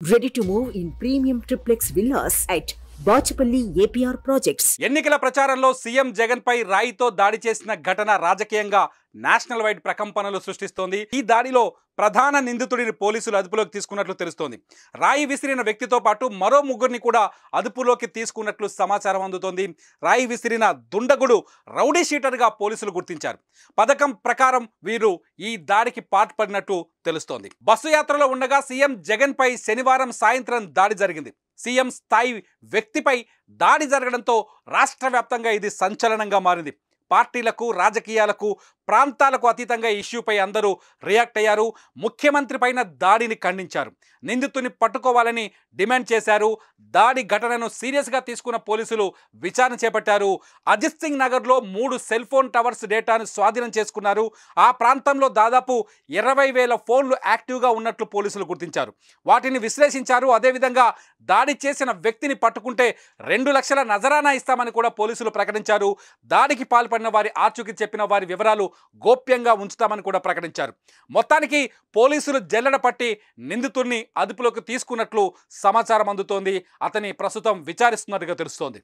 Ready to move in premium triplex villas at Bachapalli APR Projects. ఎన్నికల ప్రచారంలో CM Jagan పై రాయితో దాడి చేసిన ఘటన రాజకీయంగా నేషనల్ వైడ్ ప్రకంపనలు సృష్టిస్తోంది. ఈ దాడిలో ప్రధాన నిందితుడిని పోలీసులు అదుపులోకి తీసుకున్నట్లు తెలుస్తోంది. రాయి విసిరిన వ్యక్తితో పాటు మరో ముగ్గురిని కూడా అదుపులోకి తీసుకున్నట్లు సమాచారం అందుతోంది. రాయి విసిరిన దుండగుడు రౌడీ షీటర్గా పోలీసులు గుర్తించారు. పథకం ప్రకారం వీరు ఈ దాడికి పాల్పడినట్టు తెలుస్తోంది. బస్సు యాత్రలో ఉండగా సీఎం జగన్ పై శనివారం సాయంత్రం దాడి జరిగింది. సీఎం స్థాయి వ్యక్తిపై దాడి జరగడంతో రాష్ట్ర వ్యాప్తంగా ఇది సంచలనంగా మారింది. పార్టీలకు, రాజకీయాలకు, ప్రాంతాలకు అతీతంగా ఇష్యూపై అందరూ రియాక్ట్ అయ్యారు. ముఖ్యమంత్రి పైన దాడిని ఖండించారు. నిందితుని పట్టుకోవాలని డిమాండ్ చేశారు. దాడి ఘటనను సీరియస్గా తీసుకున్న పోలీసులు విచారణ చేపట్టారు. అజిత్ సింగ్ నగర్లో 3 సెల్ ఫోన్ టవర్స్ డేటాను స్వాధీనం చేసుకున్నారు. ఆ ప్రాంతంలో దాదాపు 20,000 ఫోన్లు యాక్టివ్గా ఉన్నట్లు పోలీసులు గుర్తించారు. వాటిని విశ్లేషించారు. అదేవిధంగా దాడి చేసిన వ్యక్తిని పట్టుకుంటే 2 లక్షల నజరానా ఇస్తామని కూడా పోలీసులు ప్రకటించారు. దాడికి పాల్పడిన వారి ఆచూకీ చెప్పిన వారి వివరాలు గోప్యంగా ఉంచుతామని కూడా ప్రకటించారు. మొత్తానికి పోలీసులు జల్లెడ పట్టి నిందితుడిని అదుపులోకి తీసుకున్నట్లు సమాచారం అందుతోంది. అతని ప్రస్తుతం విచారిస్తున్నట్టుగా తెలుస్తోంది.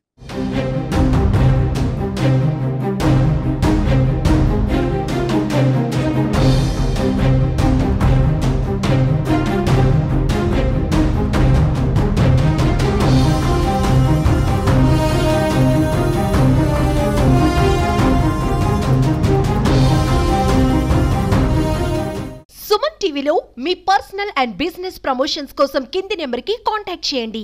సుమన్ టీవీలో మీ పర్సనల్ అండ్ బిజినెస్ ప్రమోషన్స్ కోసం కింది నెంబర్కి కాంటాక్ట్ చేయండి.